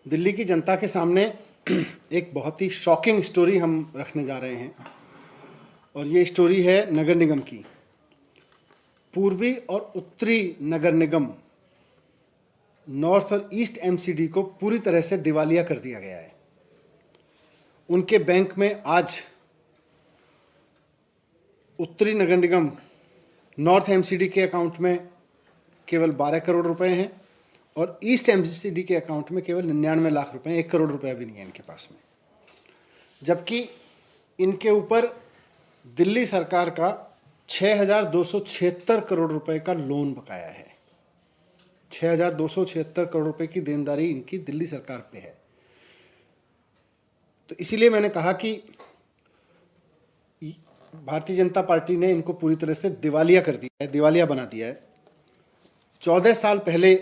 दिल्ली की जनता के सामने एक बहुत ही शॉकिंग स्टोरी हम रखने जा रहे हैं और ये स्टोरी है नगर निगम की। पूर्वी और उत्तरी नगर निगम नॉर्थ और ईस्ट एमसीडी को पूरी तरह से दिवालिया कर दिया गया है। उनके बैंक में आज उत्तरी नगर निगम नॉर्थ एमसीडी के अकाउंट में केवल 12 करोड़ रुपए हैं और ईस्ट एमसीडी के अकाउंट में केवल 99 लाख रुपए, 1 करोड़ रुपया भी नहीं है इनके पास में। जबकि इनके ऊपर दिल्ली सरकार का 6,276 करोड़ रुपए का लोन बकाया है। 6,276 करोड़ रुपए की देनदारी इनकी दिल्ली सरकार पे है। तो इसीलिए मैंने कहा कि भारतीय जनता पार्टी ने इनको पूरी तरह से दिवालिया कर दिया है, दिवालिया बना दिया है। 14 साल पहले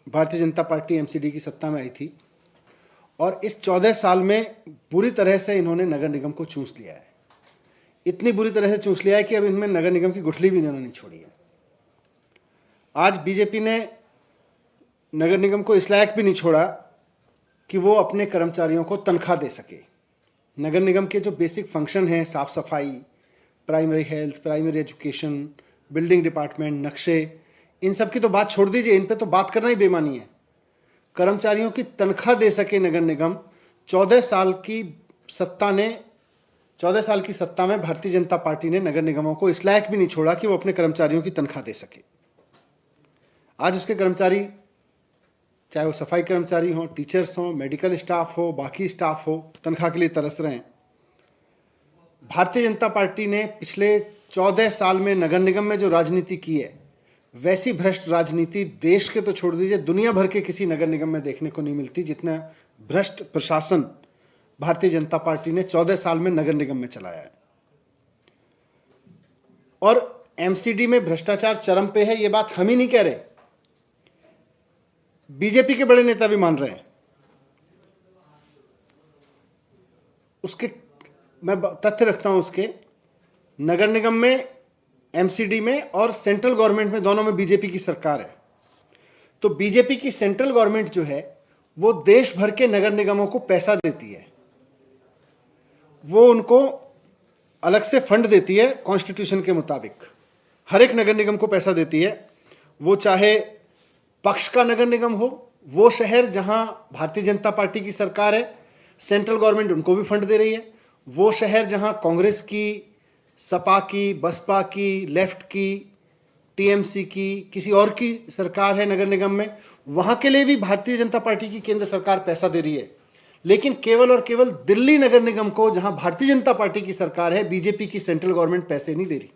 भारतीय जनता पार्टी एमसीडी की सत्ता में आई थी और इस 14 साल में बुरी तरह से इन्होंने नगर निगम को चूस लिया है। इतनी बुरी तरह से चूस लिया है कि अब इनमें नगर निगम की गुठली भी इन्होंने नहीं छोड़ी है। आज बीजेपी ने नगर निगम को इस लायक भी नहीं छोड़ा कि वो अपने कर्मचारियों को तनख्वाह दे सके। नगर निगम के जो बेसिक फंक्शन हैं, साफ सफाई, primary health, primary education, building department, नक्शे, इन सब की तो बात छोड़ दीजिए, इन पे तो बात करना ही बेमानी है। कर्मचारियों की तनख्वाह दे सके नगर निगम, 14 साल की सत्ता में भारतीय जनता पार्टी ने नगर निगमों को इस लायक भी नहीं छोड़ा कि वो अपने कर्मचारियों की तनख्वाह दे सके। आज उसके कर्मचारी, चाहे वो सफाई कर्मचारी हों, टीचर्स हों, मेडिकल स्टाफ हो, बाकी स्टाफ हो, तनख्वाह के लिए तरस रहे हैं। भारतीय जनता पार्टी ने पिछले 14 साल में नगर निगम में जो राजनीति की है, वैसी भ्रष्ट राजनीति देश के तो छोड़ दीजिए, दुनिया भर के किसी नगर निगम में देखने को नहीं मिलती जितना भ्रष्ट प्रशासन भारतीय जनता पार्टी ने 14 साल में नगर निगम में चलाया है। और एमसीडी में भ्रष्टाचार चरम पे है, ये बात हम ही नहीं कह रहे, बीजेपी के बड़े नेता भी मान रहे हैं। उसके मैं तथ्य रखता हूं, उसके नगर निगम में, एमसीडी में और सेंट्रल गवर्नमेंट में, दोनों में बीजेपी की सरकार है। तो बीजेपी की सेंट्रल गवर्नमेंट जो है वो देश भर के नगर निगमों को पैसा देती है, वो उनको अलग से फंड देती है कॉन्स्टिट्यूशन के मुताबिक। हर एक नगर निगम को पैसा देती है, वो चाहे पक्ष का नगर निगम हो, वो शहर जहां भारतीय जनता पार्टी की सरकार है, सेंट्रल गवर्नमेंट उनको भी फंड दे रही है। वो शहर जहां कांग्रेस की, सपा की, बसपा की, लेफ्ट की, टीएमसी की, किसी और की सरकार है नगर निगम में, वहां के लिए भी भारतीय जनता पार्टी की केंद्र सरकार पैसा दे रही है। लेकिन केवल और केवल दिल्ली नगर निगम को, जहां भारतीय जनता पार्टी की सरकार है, बीजेपी की सेंट्रल गवर्नमेंट पैसे नहीं दे रही।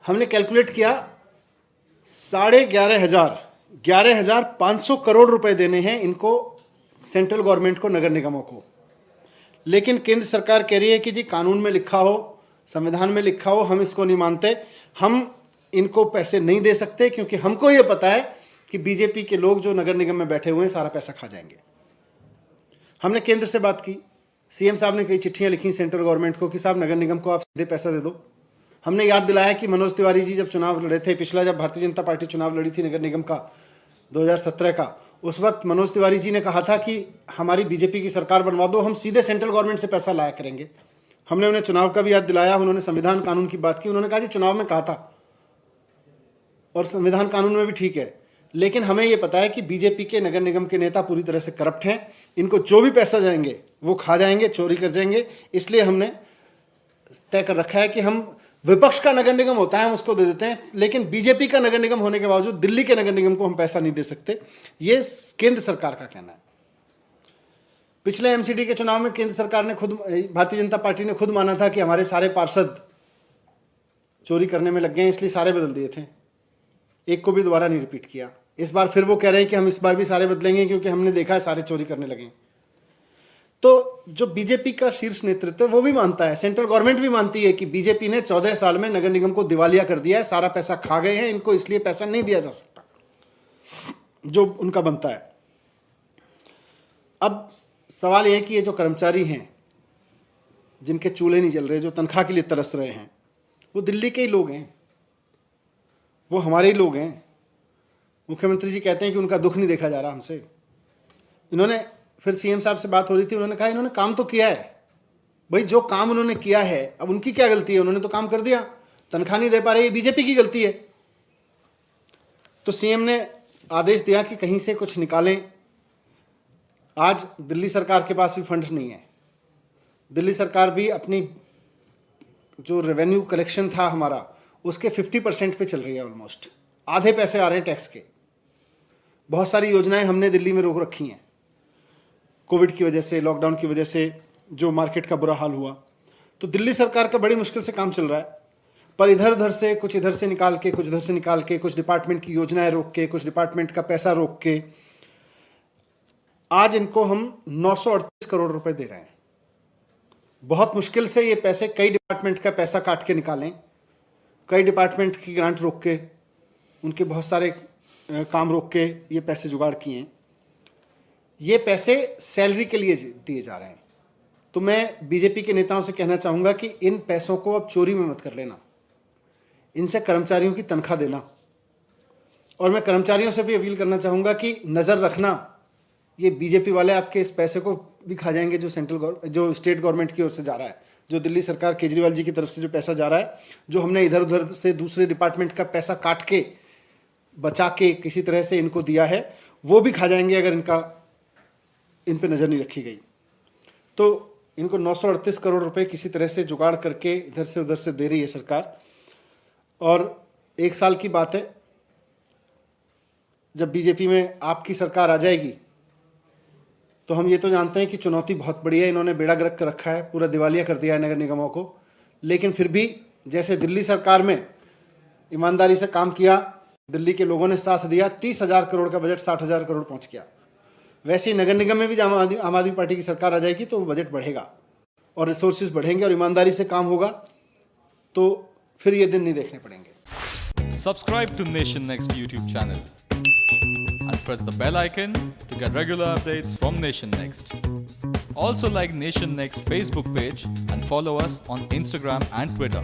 हमने कैलकुलेट किया, 11,500 करोड़ रुपए देने हैं इनको, सेंट्रल गवर्नमेंट को, नगर निगमों को। लेकिन केंद्र सरकार कह रही है कि जी कानून में लिखा हो, संविधान में लिखा हो, हम इसको नहीं मानते, हम इनको पैसे नहीं दे सकते, क्योंकि हमको यह पता है कि बीजेपी के लोग जो नगर निगम में बैठे हुए हैं सारा पैसा खा जाएंगे। हमने केंद्र से बात की, सीएम साहब ने कई चिट्ठियां लिखी सेंट्रल गवर्नमेंट को कि साहब नगर निगम को आप सीधे पैसा दे दो। हमने याद दिलाया कि मनोज तिवारी जी जब चुनाव लड़े थे, पिछला जब भारतीय जनता पार्टी चुनाव लड़ी थी नगर निगम का 2017 का, उस वक्त मनोज तिवारी जी ने कहा था कि हमारी बीजेपी की सरकार बनवा दो, हम सीधे सेंट्रल गवर्नमेंट से पैसा लाया करेंगे। हमने उन्हें चुनाव का भी याद दिलाया, उन्होंने संविधान कानून की बात की, उन्होंने कहा जी चुनाव में कहा था और संविधान कानून में भी ठीक है, लेकिन हमें यह पता है कि बीजेपी के नगर निगम के नेता पूरी तरह से करप्ट हैं, इनको जो भी पैसा जाएंगे वो खा जाएंगे, चोरी कर जाएंगे। इसलिए हमने तय कर रखा है कि हम, विपक्ष का नगर निगम होता है हम उसको दे देते हैं, लेकिन बीजेपी का नगर निगम होने के बावजूद दिल्ली के नगर निगम को हम पैसा नहीं दे सकते। ये केंद्र सरकार का कहना है। पिछले एमसीडी के चुनाव में केंद्र सरकार ने खुद, भारतीय जनता पार्टी ने खुद माना था कि हमारे सारे पार्षद चोरी करने में लग गए हैं, इसलिए सारे बदल दिए थे, एक को भी दोबारा नहीं रिपीट किया। इस बार फिर वो कह रहे हैं कि हम इस बार भी सारे बदलेंगे क्योंकि हमने देखा है सारे चोरी करने लगे। तो जो बीजेपी का शीर्ष नेतृत्व वो भी मानता है, सेंट्रल गवर्नमेंट भी मानती है कि बीजेपी ने 14 साल में नगर निगम को दिवालिया कर दिया है, सारा पैसा खा गए हैं, इनको इसलिए पैसा नहीं दिया जा सकता जो उनका बनता है। अब सवाल यह है कि ये जो कर्मचारी हैं जिनके चूल्हे नहीं जल रहे, जो तनख्वाह के लिए तरस रहे हैं, वो दिल्ली के ही लोग हैं, वो हमारे ही लोग हैं, मुख्यमंत्री जी कहते हैं कि उनका दुख नहीं देखा जा रहा हमसे। इन्होंने फिर सीएम साहब से बात हो रही थी, उन्होंने कहा इन्होंने काम तो किया है। भाई जो काम उन्होंने किया है, अब उनकी क्या गलती है? उन्होंने तो काम कर दिया, तनख्वाह नहीं दे पा रहे, ये बीजेपी की गलती है। तो सीएम ने आदेश दिया कि कहीं से कुछ निकालें। आज दिल्ली सरकार के पास भी फंड्स नहीं है। दिल्ली सरकार भी अपनी जो रेवेन्यू कलेक्शन था हमारा, उसके 50% पे चल रही है। ऑलमोस्ट आधे पैसे आ रहे हैं टैक्स के। बहुत सारी योजनाएं हमने दिल्ली में रोक रखी हैं कोविड की वजह से, लॉकडाउन की वजह से, जो मार्केट का बुरा हाल हुआ। तो दिल्ली सरकार का बड़ी मुश्किल से काम चल रहा है। पर इधर उधर से, कुछ इधर से निकाल के, कुछ उधर से निकाल के, कुछ डिपार्टमेंट की योजनाएं रोक के, कुछ डिपार्टमेंट का पैसा रोक के आज इनको हम 938 करोड़ रुपए दे रहे हैं। बहुत मुश्किल से ये पैसे, कई डिपार्टमेंट का पैसा काट के निकालें, कई डिपार्टमेंट की ग्रांट रोक के, उनके बहुत सारे काम रोक के ये पैसे जुगाड़ किए हैं। ये पैसे सैलरी के लिए दिए जा रहे हैं। तो मैं बीजेपी के नेताओं से कहना चाहूंगा कि इन पैसों को अब चोरी में मत कर लेना, इनसे कर्मचारियों की तनख्वाह देना। और मैं कर्मचारियों से भी अपील करना चाहूंगा कि नजर रखना, ये बीजेपी वाले आपके इस पैसे को भी खा जाएंगे जो स्टेट गवर्नमेंट की ओर से जा रहा है, जो दिल्ली सरकार केजरीवाल जी की तरफ से जो पैसा जा रहा है, जो हमने इधर उधर से दूसरे डिपार्टमेंट का पैसा काट के बचा के किसी तरह से इनको दिया है, वो भी खा जाएंगे अगर इन पे नजर नहीं रखी गई। तो इनको 938 करोड़ रुपए किसी तरह से जुगाड़ करके इधर से उधर से दे रही है सरकार। और 1 साल की बात है, जब बीजेपी में आपकी सरकार आ जाएगी तो हम ये तो जानते हैं कि चुनौती बहुत बड़ी है। इन्होंने बेड़ा गर्क कर रखा है, पूरा दिवालिया कर दिया है नगर निगमों को। लेकिन फिर भी जैसे दिल्ली सरकार में ईमानदारी से काम किया, दिल्ली के लोगों ने साथ दिया, 30,000 करोड़ का बजट 60,000 करोड़ पहुंच गया। वैसे ही नगर निगम में भी जब आम आदमी पार्टी की सरकार आ जाएगी तो बजट बढ़ेगा और रिसोर्सेज बढ़ेंगे और ईमानदारी से काम होगा, तो फिर ये दिन नहीं देखने पड़ेंगे। Subscribe to Nation Next YouTube channel and press the bell icon to get regular updates from Nation Next. Also like Nation Next Facebook page and follow us on Instagram and Twitter.